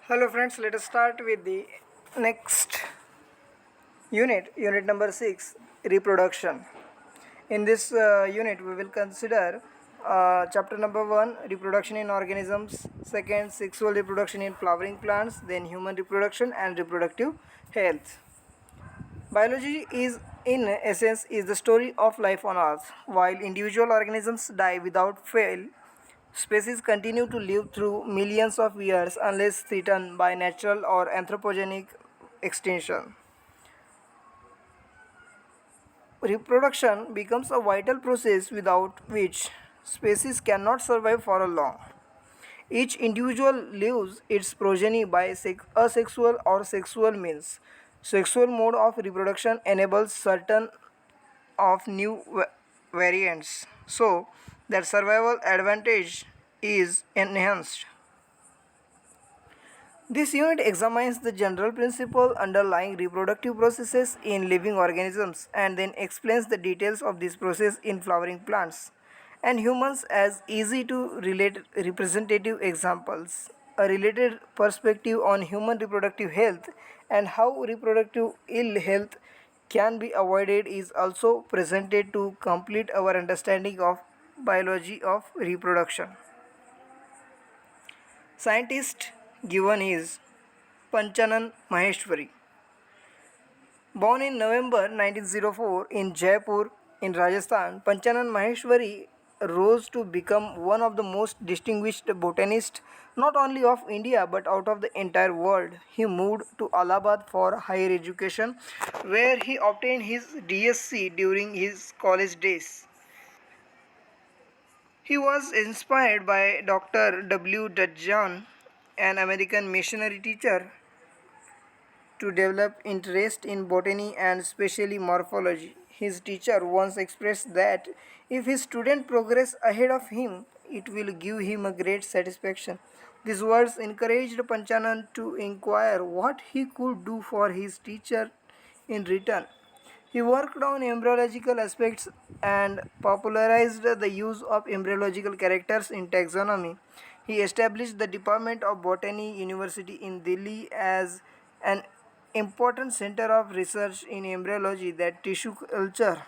Hello friends, let us start with the next unit number 6, reproduction. In this unit we will consider chapter number 1, reproduction in organisms, second, sexual reproduction in flowering plants, then human reproduction and reproductive health. Biology is in essence is the story of life on earth. While individual organisms die without fail, species continue to live through millions of years unless threatened by natural or anthropogenic extinction. Reproduction becomes a vital process without which species cannot survive for a long. Each individual leaves its progeny by asexual or sexual means. Sexual mode of reproduction enables certain of new variants so that survival advantage is enhanced. This unit examines the general principle underlying reproductive processes in living organisms and then explains the details of this process in flowering plants and humans as easy to relate representative examples. A related perspective on human reproductive health and how reproductive ill health can be avoided is also presented to complete our understanding of biology of reproduction. Scientist given is Panchanan Maheshwari. Born in November 1904 in Jaipur in Rajasthan, Panchanan Maheshwari rose to become one of the most distinguished botanists not only of India but out of the entire world. He moved to Allahabad for higher education where he obtained his DSc during his college days. He was inspired by Dr. W. Dudgeon, an American missionary teacher, to develop interest in botany and especially morphology. His teacher once expressed that if his student progress ahead of him, it will give him a great satisfaction. These words encouraged Panchanan to inquire what he could do for his teacher in return. He worked on embryological aspects and popularized the use of embryological characters in taxonomy. He established the Department of Botany University in Delhi as an important center of research in embryology that tissue culture.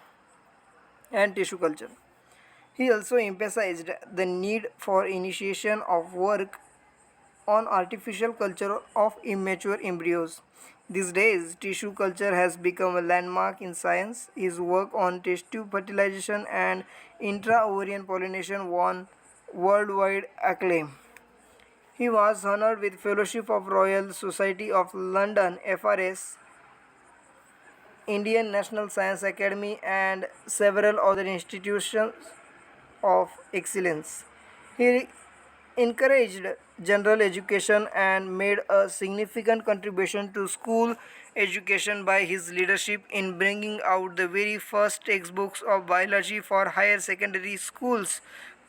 He also emphasized the need for initiation of work on artificial culture of immature embryos. These days, tissue culture has become a landmark in science. His work on test tube fertilization and intra-ovarian pollination won worldwide acclaim. He was honored with Fellowship of Royal Society of London (FRS), Indian National Science Academy, and several other institutions of excellence. He encouraged general education and made a significant contribution to school education by his leadership in bringing out the very first textbooks of biology for higher secondary schools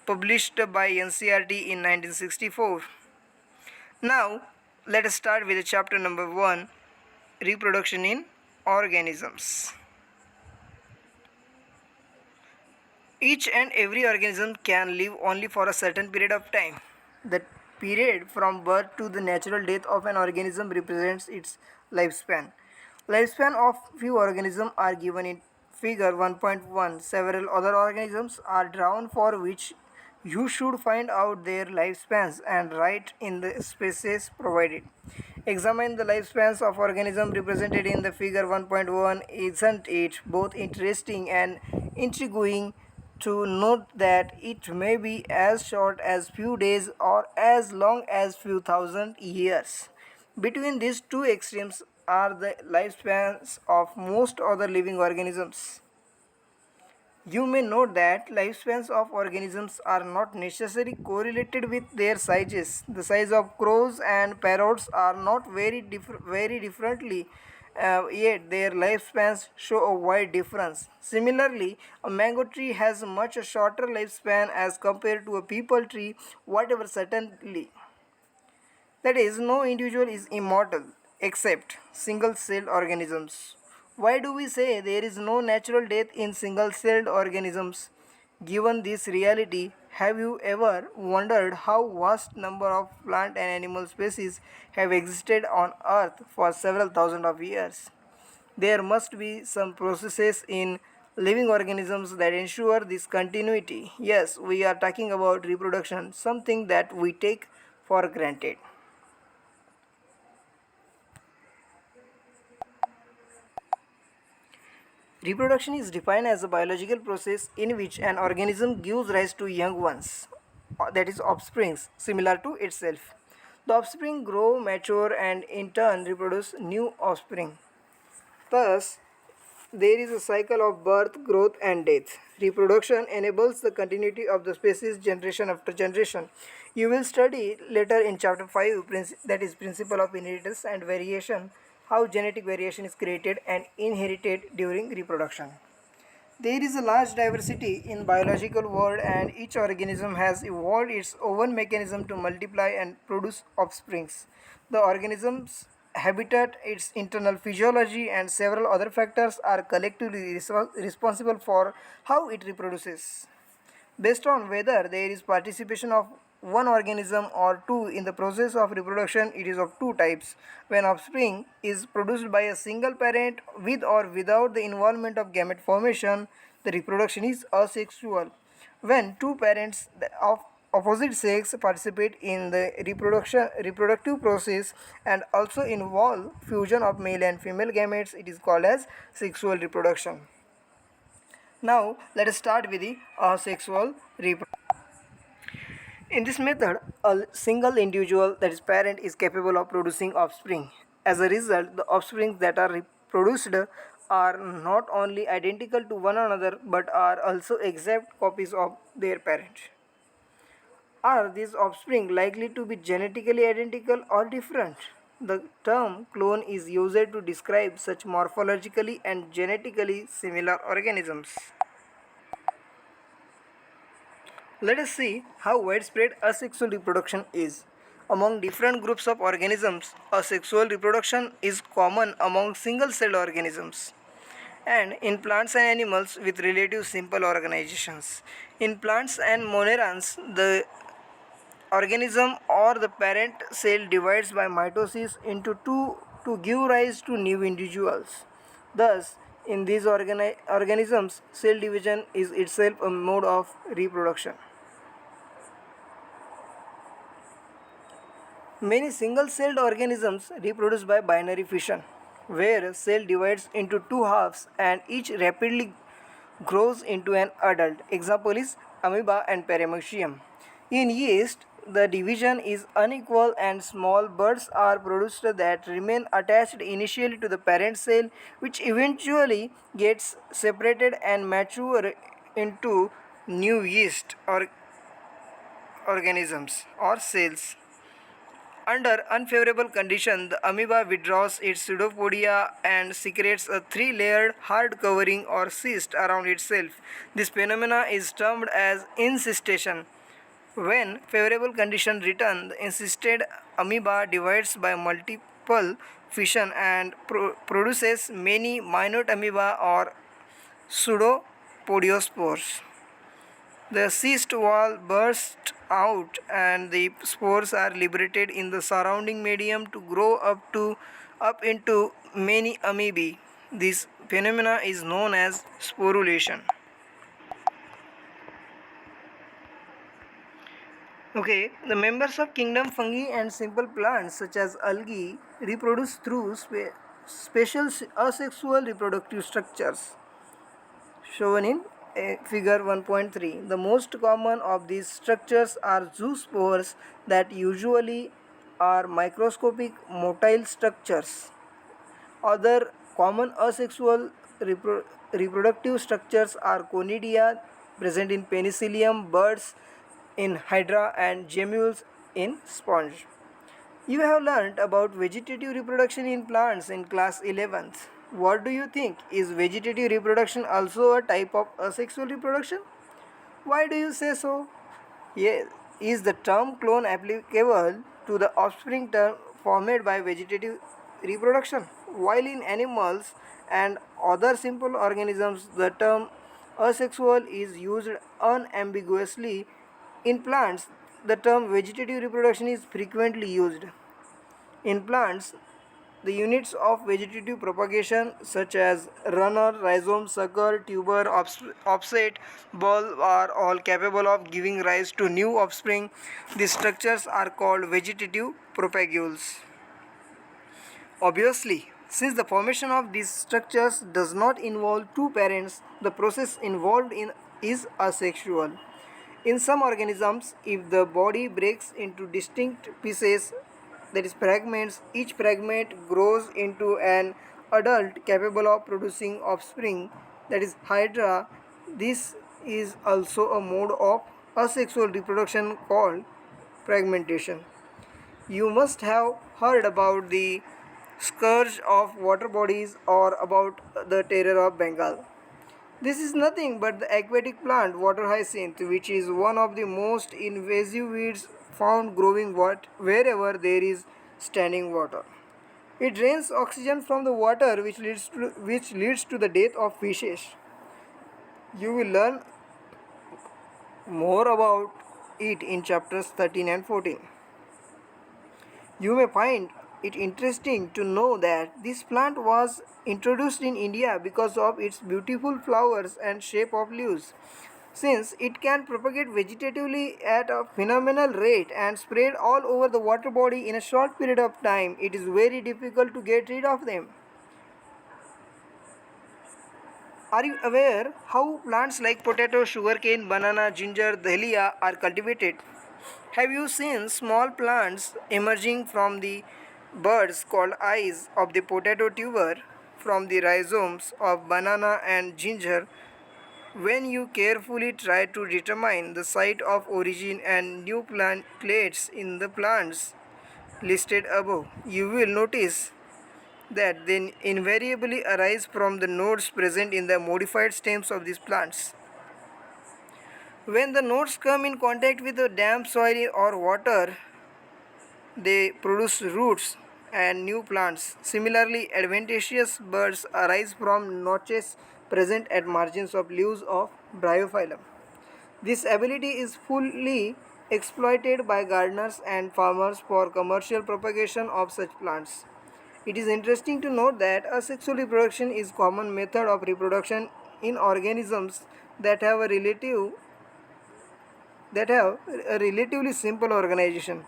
published by NCERT in 1964. Now, let us start with chapter number 1, reproduction in organisms. Each and every organism can live only for a certain period of time. The period from birth to the natural death of an organism represents its lifespan. Lifespan of few organisms are given in figure 1.1. Several other organisms are drawn for which you should find out their lifespans and write in the spaces provided. Examine the lifespans of organisms represented in the figure 1.1. Isn't it both interesting and intriguing to note that it may be as short as few days or as long as few thousand years? Between these two extremes are the lifespans of most other living organisms. You may note that lifespans of organisms are not necessarily correlated with their sizes. The size of crows and parrots are not very differently, yet their lifespans show a wide difference. Similarly, a mango tree has a much shorter lifespan as compared to a peepal tree, whatever certainly. That is, no individual is immortal except single celled organisms. Why do we say there is no natural death in single celled organisms? Given this reality, have you ever wondered how vast number of plant and animal species have existed on earth for several thousands of years? There must be some processes in living organisms that ensure this continuity. Yes, we are talking about reproduction, something that we take for granted. Reproduction is defined as a biological process in which an organism gives rise to young ones, that is, offsprings, similar to itself. The offspring grow, mature, and in turn reproduce new offspring. Thus, there is a cycle of birth, growth, and death. Reproduction enables the continuity of the species generation after generation. You will study later in chapter 5, that is principle of inheritance and variation, how genetic variation is created and inherited during reproduction. There is a large diversity in biological world and each organism has evolved its own mechanism to multiply and produce offsprings. The organism's habitat, its internal physiology and several other factors are collectively responsible for how it reproduces. Based on whether there is participation of one organism or two in the process of reproduction, it is of two types. When offspring is produced by a single parent with or without the involvement of gamete formation, the reproduction is asexual. When two parents of opposite sex participate in the reproductive process and also involve fusion of male and female gametes, it is called as sexual reproduction. Now let us start with the asexual reproduction. In this method, a single individual, that is parent, is capable of producing offspring. As a result, the offspring that are reproduced are not only identical to one another but are also exact copies of their parent. Are these offspring likely to be genetically identical or different? The term clone is used to describe such morphologically and genetically similar organisms. Let us see how widespread asexual reproduction is. Among different groups of organisms, asexual reproduction is common among single-celled organisms and in plants and animals with relative simple organizations. In plants and monerans, the organism or the parent cell divides by mitosis into two to give rise to new individuals. Thus, in these organisms, cell division is itself a mode of reproduction. Many single-celled organisms reproduce by binary fission, where a cell divides into two halves and each rapidly grows into an adult. Example is amoeba and paramecium. In yeast, the division is unequal and small buds are produced that remain attached initially to the parent cell, which eventually gets separated and mature into new yeast or organisms or cells. Under unfavorable conditions, the amoeba withdraws its pseudopodia and secretes a three-layered hard covering or cyst around itself. This phenomena is termed as encystation. When favorable conditions return, the encysted amoeba divides by multiple fission and produces many minute amoeba or pseudopodiospores. The cyst wall bursts out and the spores are liberated in the surrounding medium to grow up into many amoebae. This phenomena is known as sporulation. Okay, the members of kingdom fungi and simple plants such as algae reproduce through special asexual reproductive structures shown in figure 1.3. The most common of these structures are zoospores that usually are microscopic motile structures. Other common asexual reproductive structures are conidia present in penicillium, birds in hydra and gemmules in sponge. You have learnt about vegetative reproduction in plants in class 11th. What do you think? Is vegetative reproduction also a type of asexual reproduction? Why do you say so? Yes. Is the term clone applicable to the offspring term formed by vegetative reproduction? While in animals and other simple organisms, the term Asexual is used unambiguously. In plants, the term vegetative reproduction is frequently used. In plants, the units of vegetative propagation, such as runner, rhizome, sucker, tuber, offset, bulb, are all capable of giving rise to new offspring. These structures are called vegetative propagules. Obviously, since the formation of these structures does not involve two parents, the process involved in is asexual. In some organisms, if the body breaks into distinct pieces, that is fragments, each fragment grows into an adult capable of producing offspring, that is hydra. This is also a mode of asexual reproduction called fragmentation. You must have heard about the scourge of water bodies or about the terror of Bengal. This is nothing but the aquatic plant water hyacinth, which is one of the most invasive weeds found growing wherever there is standing water. It drains oxygen from the water, which leads to the death of fishes. You will learn more about it in chapters 13 and 14. You may find it interesting to know that this plant was introduced in India because of its beautiful flowers and shape of leaves. Since it can propagate vegetatively at a phenomenal rate and spread all over the water body in a short period of time, it is very difficult to get rid of them. Are you aware how plants like potato, sugarcane, banana, ginger, dahlia are cultivated? Have you seen small plants emerging from the buds called eyes of the potato tuber from the rhizomes of banana and ginger? When you carefully try to determine the site of origin and new plant clades in the plants listed above, you will notice that they invariably arise from the nodes present in the modified stems of these plants. When the nodes come in contact with the damp soil or water, they produce roots and new plants. Similarly, adventitious buds arise from notches present at margins of leaves of Bryophyllum. This ability is fully exploited by gardeners and farmers for commercial propagation of such plants. It is interesting to note that asexual reproduction is a common method of reproduction in organisms that have a relatively simple organization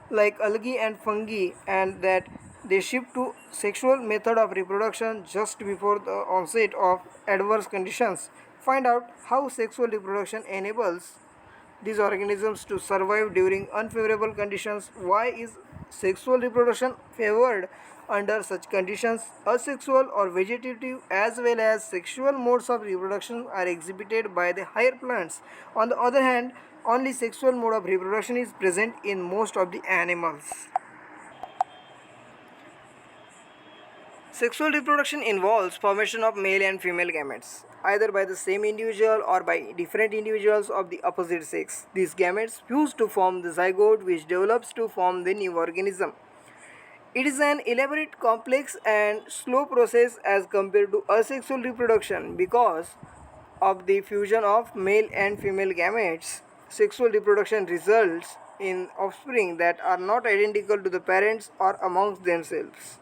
like algae and fungi, and that they shift to sexual method of reproduction just before the onset of adverse conditions. Find out how sexual reproduction enables these organisms to survive during unfavorable conditions. Why is sexual reproduction favored under such conditions? Asexual or vegetative as well as sexual modes of reproduction are exhibited by the higher plants. On the other hand, only sexual mode of reproduction is present in most of the animals. Sexual reproduction involves formation of male and female gametes, either by the same individual or by different individuals of the opposite sex. These gametes fuse to form the zygote, which develops to form the new organism. It is an elaborate, complex, and slow process as compared to asexual reproduction because of the fusion of male and female gametes. Sexual reproduction results in offspring that are not identical to the parents or amongst themselves.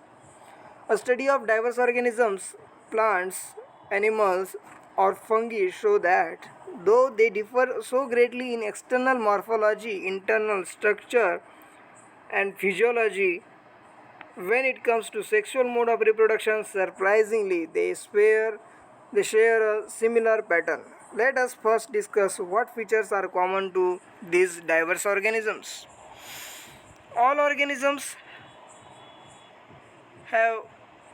A study of diverse organisms, plants, animals, or fungi show that though they differ so greatly in external morphology, internal structure, and physiology, when it comes to sexual mode of reproduction, surprisingly, they share a similar pattern. Let us first discuss what features are common to these diverse organisms. All organisms have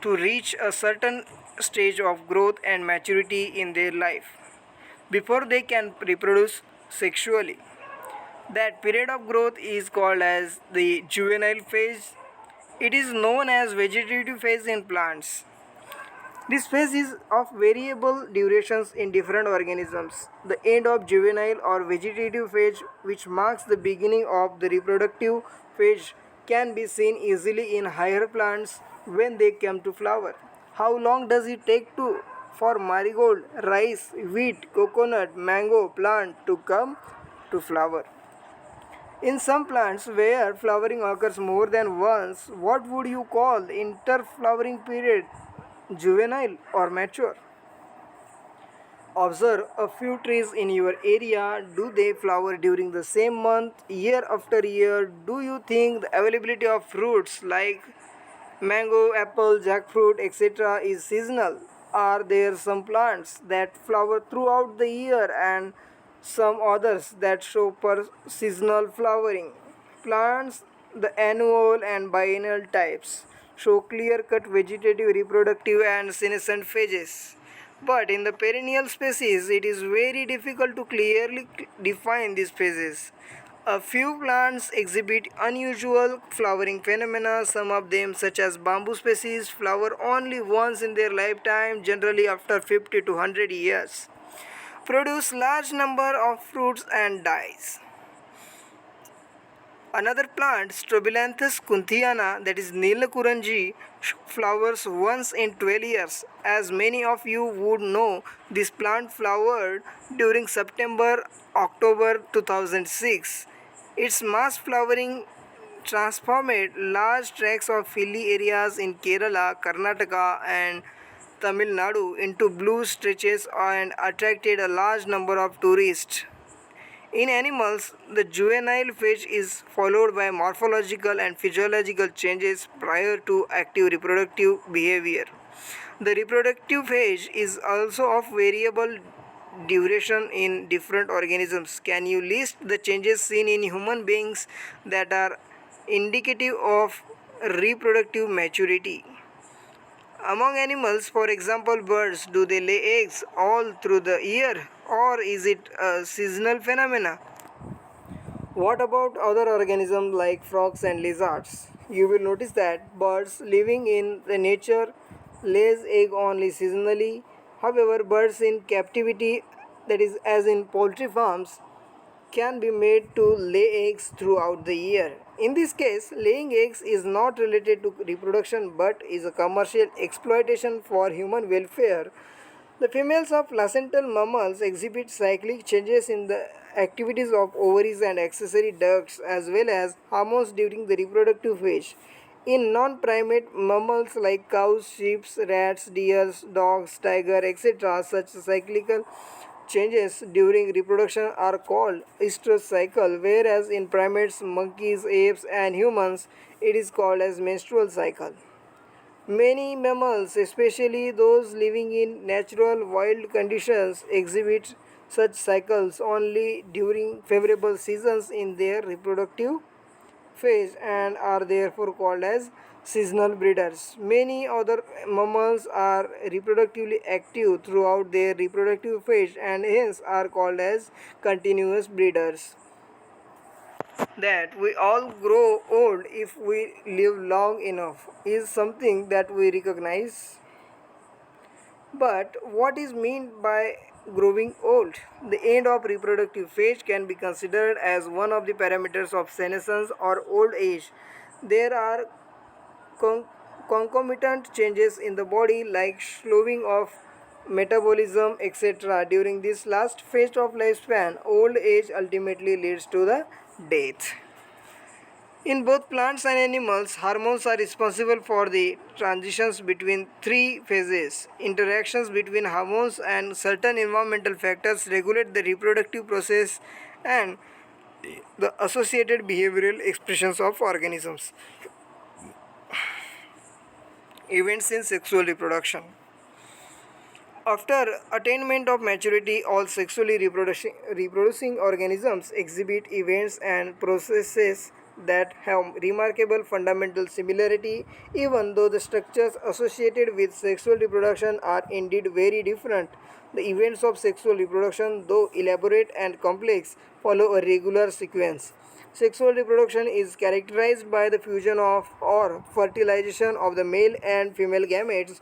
to reach a certain stage of growth and maturity in their life before they can reproduce sexually. That period of growth is called as the juvenile phase. It is known as vegetative phase in plants. This phase is of variable durations in different organisms. The end of juvenile or vegetative phase, which marks the beginning of the reproductive phase, can be seen easily in higher plants when they come to flower. How long does it take to for marigold, rice, wheat, coconut, mango plant to come to flower. In some plants where flowering occurs more than once, what would you call interflowering period? Juvenile or mature? Observe a few trees in your area. Do they flower during the same month, year after year? Do you think the availability of fruits like mango, apple, jackfruit, etc. is seasonal? Are there some plants that flower throughout the year and some others that show per seasonal flowering? Plants, the annual and biennial types, show clear cut vegetative, reproductive, and senescent phases. But in the perennial species, it is very difficult to clearly define these phases. A few plants exhibit unusual flowering phenomena. Some of them, such as bamboo species, flower only once in their lifetime, generally after 50 to 100 years. Produce large number of fruits and dies. Another plant, Strobilanthes kunthiana, that is Neelakuranji, flowers once in 12 years. As many of you would know, this plant flowered during September October 2006. Its mass flowering transformed large tracts of hilly areas in Kerala, Karnataka, and Tamil Nadu into blue stretches and attracted a large number of tourists. In animals, the juvenile phase is followed by morphological and physiological changes prior to active reproductive behavior. The reproductive phase is also of variable duration in different organisms. Can you list the changes seen in human beings that are indicative of reproductive maturity? Among animals, for example birds, do they lay eggs all through the year or is it a seasonal phenomena? What about other organisms like frogs and lizards? You will notice that birds living in the nature lays egg only seasonally. However, birds in captivity, that is as in poultry farms, can be made to lay eggs throughout the year. In this case, laying eggs is not related to reproduction but is a commercial exploitation for human welfare. The females of placental mammals exhibit cyclic changes in the activities of ovaries and accessory ducts as well as hormones during the reproductive phase. In non-primate mammals like cows, sheep, rats, deer, dogs, tiger, etc., such cyclical changes during reproduction are called estrous cycle, whereas in primates, monkeys, apes, and humans, it is called as menstrual cycle. Many mammals, especially those living in natural wild conditions, exhibit such cycles only during favorable seasons in their reproductive phase and are therefore called as seasonal breeders. Many other mammals are reproductively active throughout their reproductive phase and hence are called as continuous breeders. That we all grow old if we live long enough is something that we recognize. But what is meant by growing old? The end of reproductive phase can be considered as one of the parameters of senescence or old age. There are con- concomitant changes in the body like slowing of metabolism etc. During this last phase of lifespan, old age ultimately leads to the death. In both plants and animals, hormones are responsible for the transitions between three phases. Interactions between hormones and certain environmental factors regulate the reproductive process and the associated behavioral expressions of organisms. Events in sexual reproduction. After attainment of maturity, all sexually reproducing organisms exhibit events and processes that have remarkable fundamental similarity, even though the structures associated with sexual reproduction are indeed very different. The events of sexual reproduction, though elaborate and complex, follow a regular sequence. Sexual reproduction is characterized by the fusion of or fertilization of the male and female gametes,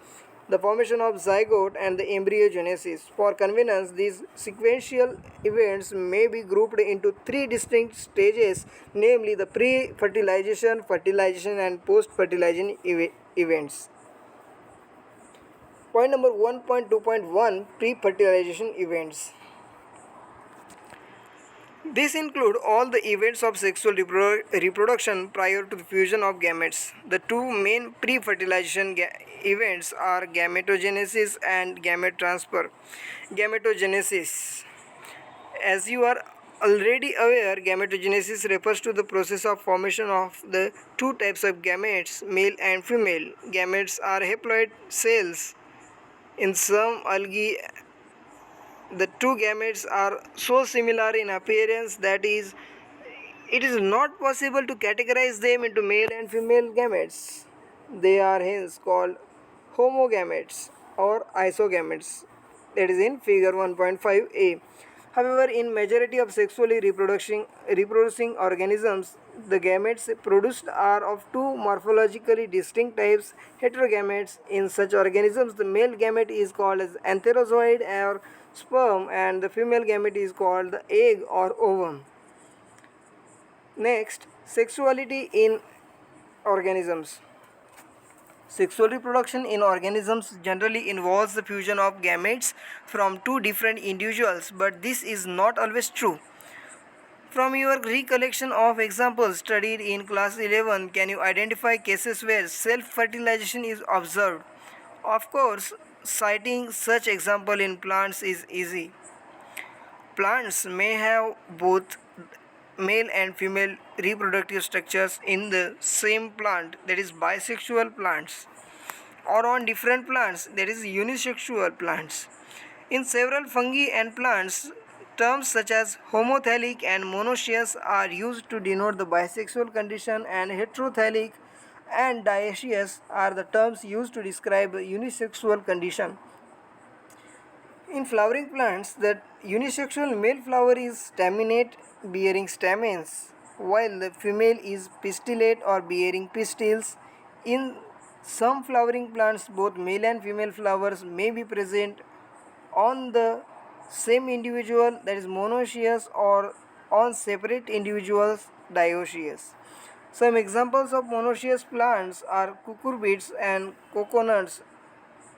the formation of zygote and the embryogenesis. For convenience, these sequential events may be grouped into three distinct stages, namely the pre-fertilization, fertilization, and post-fertilization events. Point number 1.2.1, pre-fertilization events. These include all the events of sexual reproduction prior to the fusion of gametes. The two main pre-fertilization events are gametogenesis and gamete transfer. Gametogenesis. As you are already aware, gametogenesis refers to the process of formation of the two types of gametes, male and female. Gametes are haploid cells. In some algae, the two gametes are so similar in appearance that it is not possible to categorize them into male and female gametes. They are hence called homogametes or isogametes. That is in figure 1.5a. However, in majority of sexually reproducing organisms, the gametes produced are of two morphologically distinct types, heterogametes. In such organisms, the male gamete is called as antherozoid or sperm, and the female gamete is called the egg or ovum. Next, sexuality in organisms. Sexual reproduction in organisms generally involves the fusion of gametes from two different individuals, but this is not always true. From your recollection of examples studied in class 11, can you identify cases where self-fertilization is observed? Of course, citing such example in plants is easy. Plants may have both male and female reproductive structures in the same plant, that is bisexual plants, or on different plants, that is unisexual plants. In several fungi and plants, terms such as homothallic and monoecious are used to denote the bisexual condition, and heterothallic and dioecious are the terms used to describe the unisexual condition. In flowering plants, the unisexual male flower is staminate bearing stamens, while the female is pistillate or bearing pistils. In some flowering plants, both male and female flowers may be present on the same individual, that is monoecious, or on separate individuals, dioecious. Some examples of monoecious plants are cucurbids and coconuts,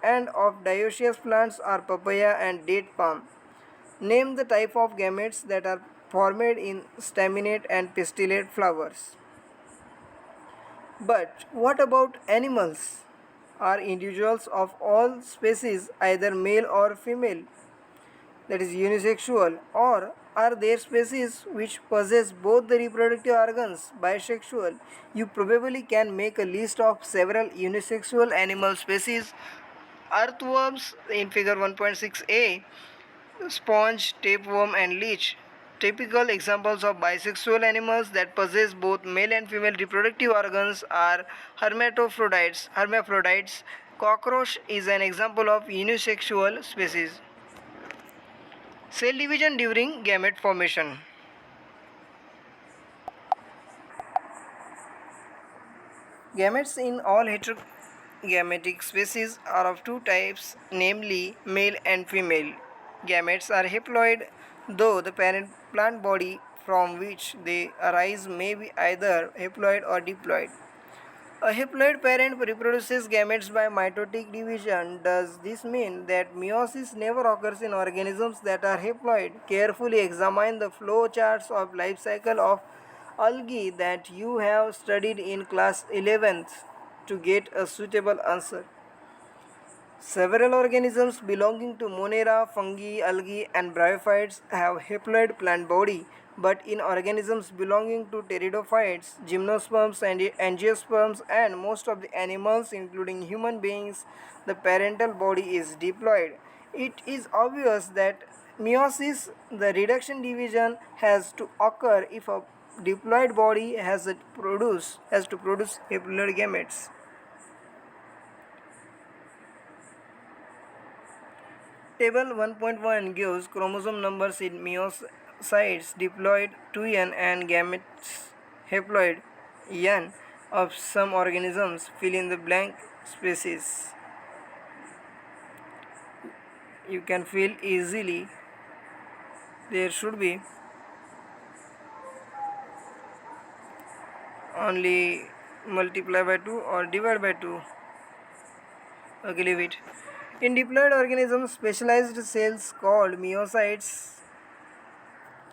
and of dioecious plants are papaya and date palm. Name the type of gametes that are formed in staminate and pistillate flowers. But what about animals? Are individuals of all species either male or female, that is unisexual, or are there species which possess both the reproductive organs, bisexual? You probably can make a list of several unisexual animal species. Earthworms in figure 1.6a, sponge, tapeworm and leech. Typical examples of bisexual animals that possess both male and female reproductive organs are hermaphrodites. Cockroach is an example of unisexual species. Cell division during gamete formation. Gametes in all heterogametic species are of two types, namely male and female. Gametes are haploid, though the parent plant body from which they arise may be either haploid or diploid. A haploid parent reproduces gametes by mitotic division. Does this mean that meiosis never occurs in organisms that are haploid? Carefully examine the flow charts of life cycle of algae that you have studied in class 11th to get a suitable answer. Several organisms belonging to Monera, fungi, algae and bryophytes have haploid plant body, but in organisms belonging to pteridophytes, gymnosperms and angiosperms and most of the animals including human beings, the parental body is diploid. It is obvious that meiosis, the reduction division, has to occur if a diploid body has to produce haploid gametes. Table 1.1 gives chromosome numbers in meiocytes, diploid 2n and gametes haploid n of some organisms. Fill in the blank spaces. You can fill easily. There should be only multiply by 2 or divide by 2. Okay, leave it. In diploid organisms, specialized cells called meiocytes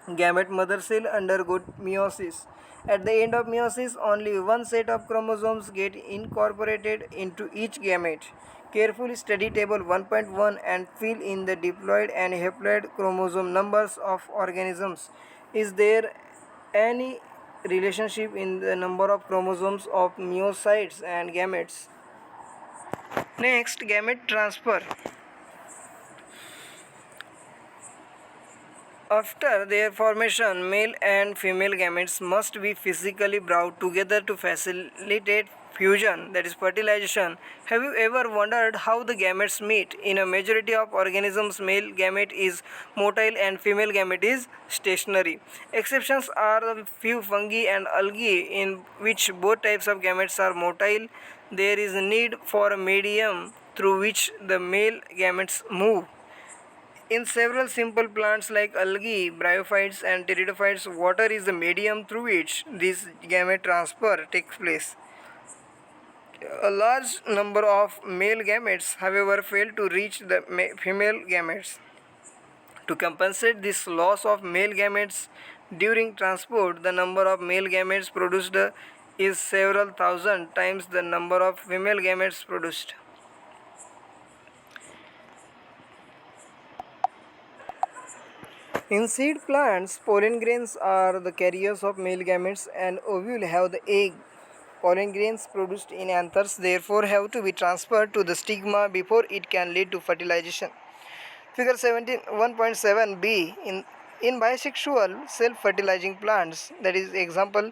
gamete mother cell undergo meiosis. At the end of meiosis, only one set of chromosomes get incorporated into each gamete. Carefully study table 1.1 and fill in the diploid and haploid chromosome numbers of organisms. Is there any relationship in the number of chromosomes of meiocytes and gametes? Next, gamete transfer. After their formation, male and female gametes must be physically brought together to facilitate fusion, that is fertilization. Have you ever wondered how the gametes meet? In a majority of organisms, male gamete is motile and female gamete is stationary. Exceptions are the few fungi and algae in which both types of gametes are motile. There is a need for a medium through which the male gametes move. In several simple plants like algae, bryophytes, and pteridophytes, water is the medium through which this gamete transfer takes place. A large number of male gametes, however, fail to reach the female gametes. To compensate this loss of male gametes during transport, the number of male gametes produced is several thousand times the number of female gametes produced. In seed plants, pollen grains are the carriers of male gametes and ovule have the egg. Pollen grains produced in anthers therefore have to be transferred to the stigma before it can lead to fertilization. Figure 17 1.7b in bisexual self-fertilizing plants, that is example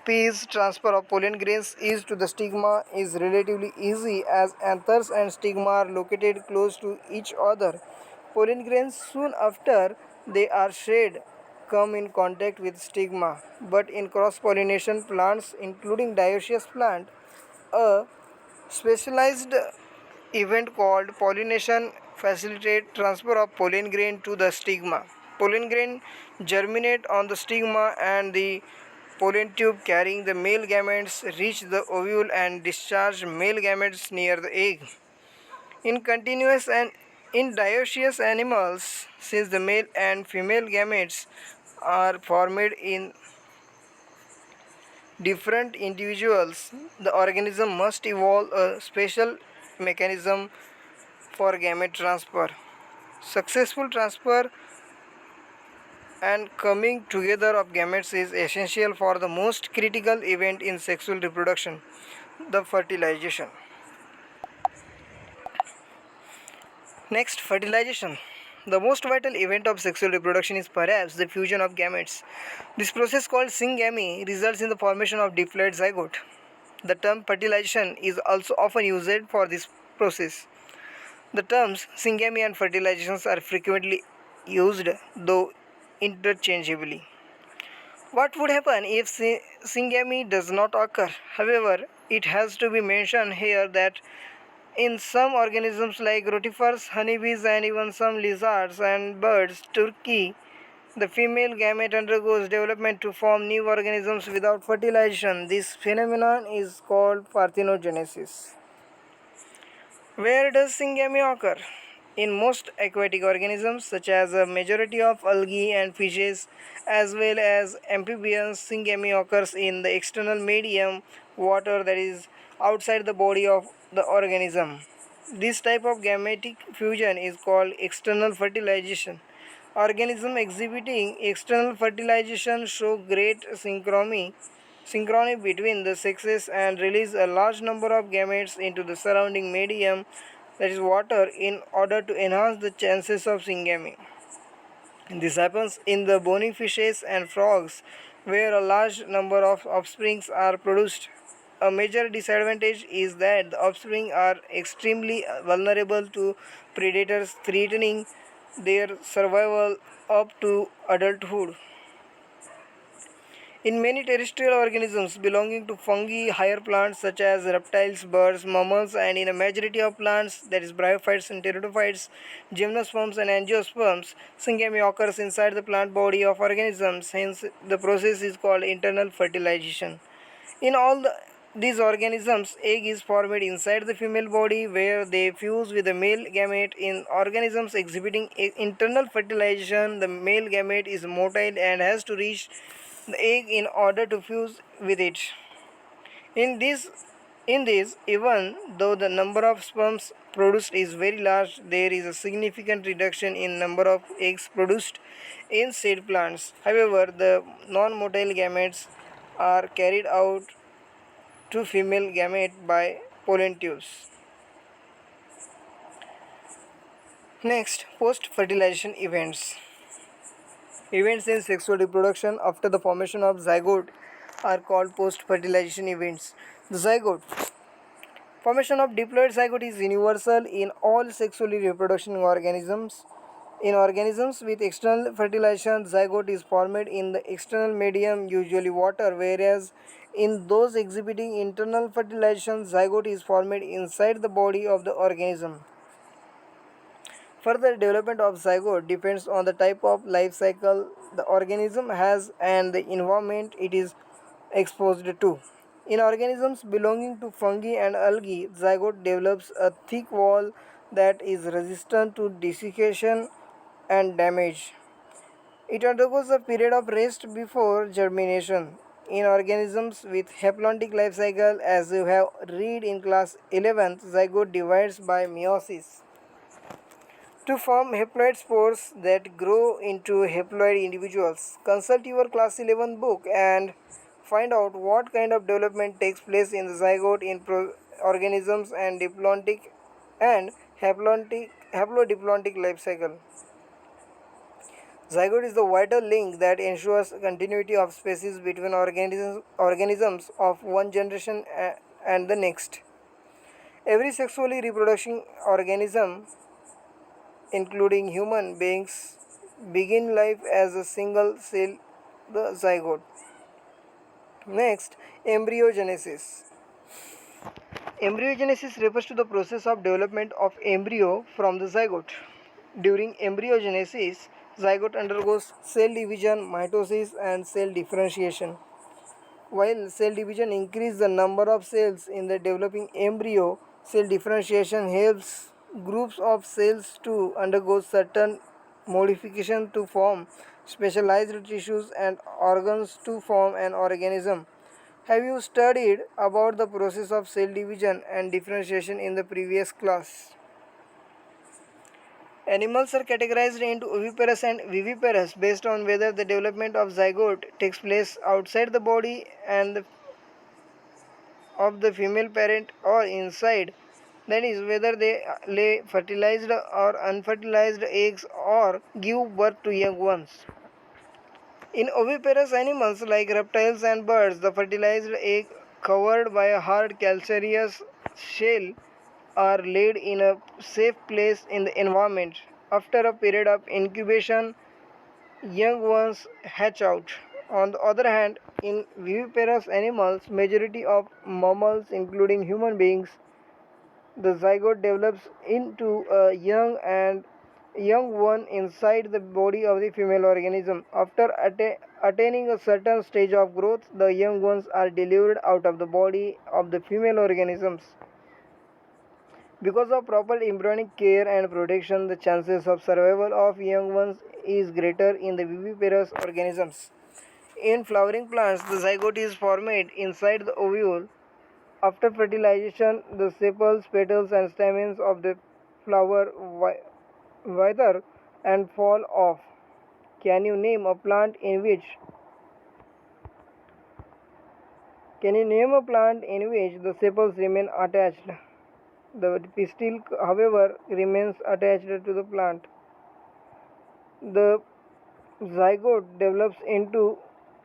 peas, transfer of pollen grains is to the stigma is relatively easy as anthers and stigma are located close to each other. Pollen grains soon after they are shed come in contact with stigma, but in cross-pollination plants including dioecious plant, a specialized event called pollination facilitate transfer of pollen grain to the stigma. Pollen grain germinate on the stigma and the pollen tube carrying the male gametes reach the ovule and discharge male gametes near the egg. In continuous and in dioecious animals, since the male and female gametes are formed in different individuals, the organism must evolve a special mechanism for gamete transfer. Successful transfer and coming together of gametes is essential for the most critical event in sexual reproduction, the fertilization. Next, fertilization. The most vital event of sexual reproduction is perhaps the fusion of gametes. This process called syngamy results in the formation of diploid zygote. The term fertilization is also often used for this process. The terms syngamy and fertilizations are frequently used, though interchangeably. What would happen if syngamy does not occur? However, it has to be mentioned here that in some organisms like rotifers, honeybees, and even some lizards and birds, Turkey, the female gamete undergoes development to form new organisms without fertilization. This phenomenon is called parthenogenesis. Where does syngamy occur? In most aquatic organisms, such as a majority of algae and fishes, as well as amphibians, syngamy occurs in the external medium, water, that is outside the body of the organism. This type of gametic fusion is called external fertilization. Organisms exhibiting external fertilization show great synchrony between the sexes and release a large number of gametes into the surrounding medium, that is water, in order to enhance the chances of syngamy. This happens in the bony fishes and frogs where a large number of offsprings are produced. A major disadvantage is that the offspring are extremely vulnerable to predators, threatening their survival up to adulthood. In many terrestrial organisms belonging to fungi, higher plants such as reptiles, birds, mammals, and in a majority of plants, that is bryophytes and pteridophytes, gymnosperms and angiosperms, syngamy occurs inside the plant body of organisms. Hence, the process is called internal fertilization. In all these organisms, egg is formed inside the female body where they fuse with the male gamete. In organisms exhibiting internal fertilization, the male gamete is motile and has to reach the egg in order to fuse with it. In this, even though the number of sperms produced is very large, there is a significant reduction in number of eggs produced in seed plants. However, the non-motile gametes are carried out to female gamete by pollen tubes. Next, post-fertilization events. Events in sexual reproduction after the formation of zygote are called post-fertilization events. The zygote formation of diploid zygote is universal in all sexually reproducing organisms. In organisms with external fertilization, zygote is formed in the external medium, usually water, whereas in those exhibiting internal fertilization, zygote is formed inside the body of the organism. Further development of zygote depends on the type of life cycle the organism has and the environment it is exposed to. In organisms belonging to fungi and algae, zygote develops a thick wall that is resistant to desiccation and damage. It undergoes a period of rest before germination. In organisms with haplontic life cycle, as you have read in class 11th, zygote divides by meiosis to form haploid spores that grow into haploid individuals. Consult your class 11 book and find out what kind of development takes place in the zygote in organisms and diplontic and haplodiplontic life cycle. Zygote is the vital link that ensures continuity of species between organisms of one generation and the next. Every sexually reproducing organism, including human beings, begin life as a single cell, the zygote. Next, embryogenesis. Embryogenesis refers to the process of development of embryo from the zygote. During embryogenesis, zygote undergoes cell division, mitosis, and cell differentiation. While cell division increases the number of cells in the developing embryo, cell differentiation helps groups of cells to undergo certain modification to form specialized tissues and organs to form an organism. Have you studied about the process of cell division and differentiation in the previous class? Animals are categorized into oviparous and viviparous based on whether the development of zygote takes place outside the body and of the female parent or inside, that is whether they lay fertilized or unfertilized eggs or give birth to young ones. In oviparous animals like reptiles and birds, the fertilized egg covered by a hard calcareous shell are laid in a safe place in the environment. After a period of incubation, young ones hatch out. On the other hand, in viviparous animals, majority of mammals including human beings, the zygote develops into a young one inside the body of the female organism. After attaining a certain stage of growth, the young ones are delivered out of the body of the female organisms. Because of proper embryonic care and protection, the chances of survival of young ones is greater in the viviparous organisms. In flowering plants, the zygote is formed inside the ovule. After fertilization, the sepals, petals, and stamens of the flower wither and fall off. Can you name a plant in which the sepals remain attached? The pistil, however, remains attached to the plant. The zygote develops into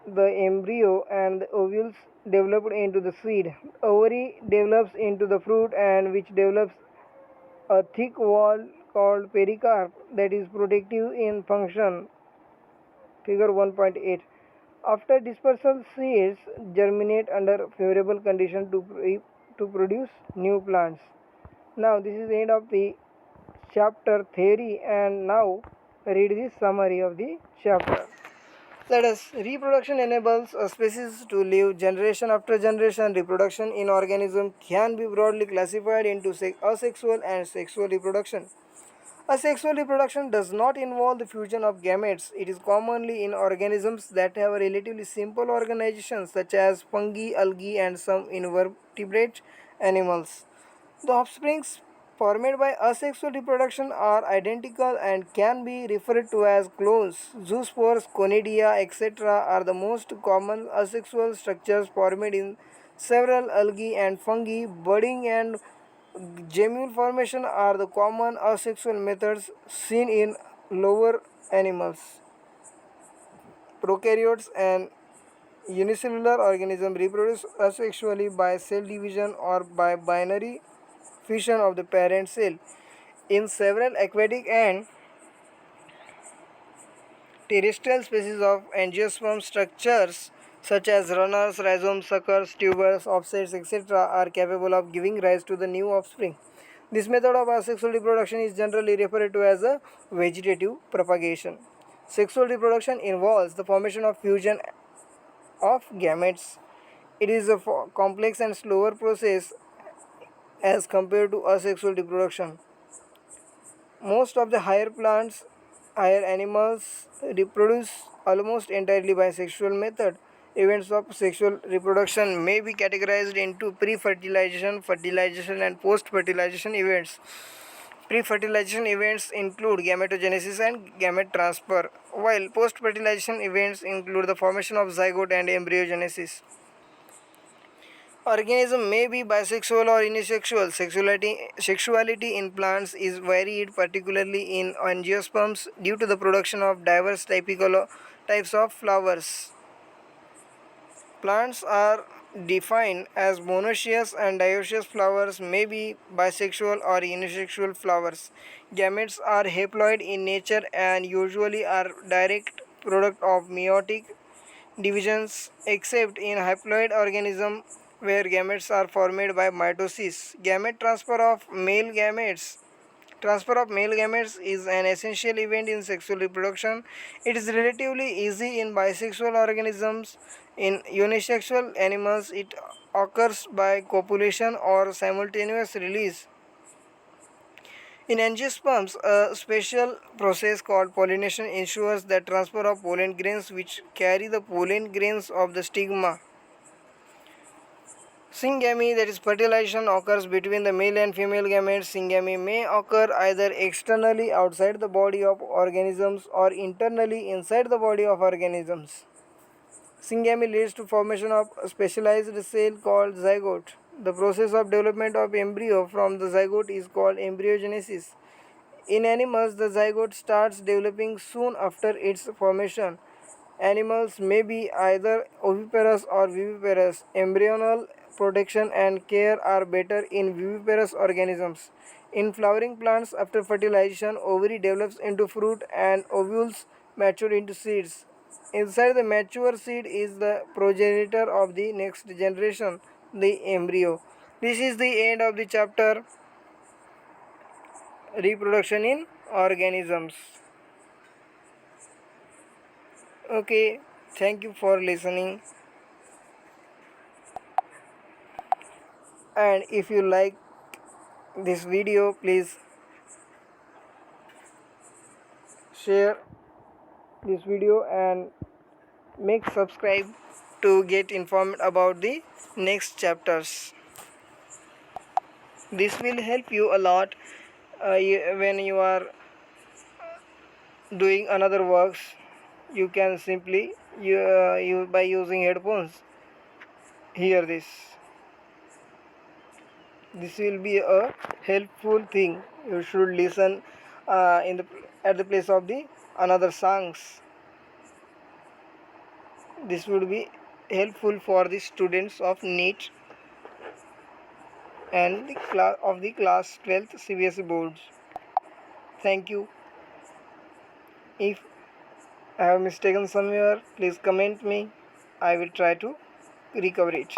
the embryo and the ovules developed into the seed. Ovary develops into the fruit and which develops a thick wall called pericarp that is protective in function. Figure 1.8. After dispersal, seeds germinate under favorable conditions to produce new plants. Now this is the end of the chapter theory, and now read the summary of the chapter. Let us. Reproduction enables a species to live generation after generation. Reproduction in organism can be broadly classified into asexual and sexual reproduction. Asexual reproduction does not involve the fusion of gametes. It is commonly in organisms that have a relatively simple organization, such as fungi, algae, and some invertebrate animals. The offsprings formed by asexual reproduction are identical and can be referred to as clones. Zoospores, conidia, etc. are the most common asexual structures formed in several algae and fungi. Budding and gemule formation are the common asexual methods seen in lower animals. Prokaryotes and unicellular organisms reproduce asexually by cell division or by binary fission of the parent cell. In several aquatic and terrestrial species of angiosperm structures such as runners, rhizomes, suckers, tubers, offsets, etc. are capable of giving rise to the new offspring. This method of asexual reproduction is generally referred to as a vegetative propagation. Sexual reproduction involves the formation of fusion of gametes. It is a complex and slower process as compared to asexual reproduction. Most of the higher plants, higher animals reproduce almost entirely by sexual method. Events of sexual reproduction may be categorized into pre-fertilization, fertilization and post-fertilization events. Pre-fertilization events include gametogenesis and gamete transfer, while post-fertilization events include the formation of zygote and embryogenesis. Organism may be bisexual or unisexual. Sexuality in plants is varied, particularly in angiosperms, due to the production of diverse types of flowers. Plants are defined as monoecious and dioecious flowers may be bisexual or unisexual flowers. Gametes are haploid in nature and usually are direct product of meiotic divisions except in haploid organism where gametes are formed by mitosis. Transfer of male gametes is an essential event in sexual reproduction. It is relatively easy in bisexual organisms. In unisexual animals, it occurs by copulation or simultaneous release. In angiosperms, a special process called pollination ensures the transfer of pollen grains which carry the pollen grains of the stigma. Syngamy, that is fertilization, occurs between the male and female gametes. Syngamy may occur either externally outside the body of organisms or internally inside the body of organisms. Syngamy leads to formation of a specialized cell called zygote. The process of development of embryo from the zygote is called embryogenesis. In animals, the zygote starts developing soon after its formation. Animals may be either oviparous or viviparous. Embryonal protection and care are better in viviparous organisms. In flowering plants, after fertilization, ovary develops into fruit and ovules mature into seeds. Inside the mature seed is the progenitor of the next generation, the embryo. This is the end of the chapter reproduction in organisms. Okay, thank you for listening. And if you like this video, please share this video and make subscribe to get informed about the next chapters. This will help you a lot when you are doing another works. You can simply you by using headphones hear this. This will be a helpful thing. You should listen in the at the place of the another songs. This would be helpful for the students of NEET and the class 12th CBSE boards. Thank you. If I have mistaken somewhere, please comment me. I will try to recover it.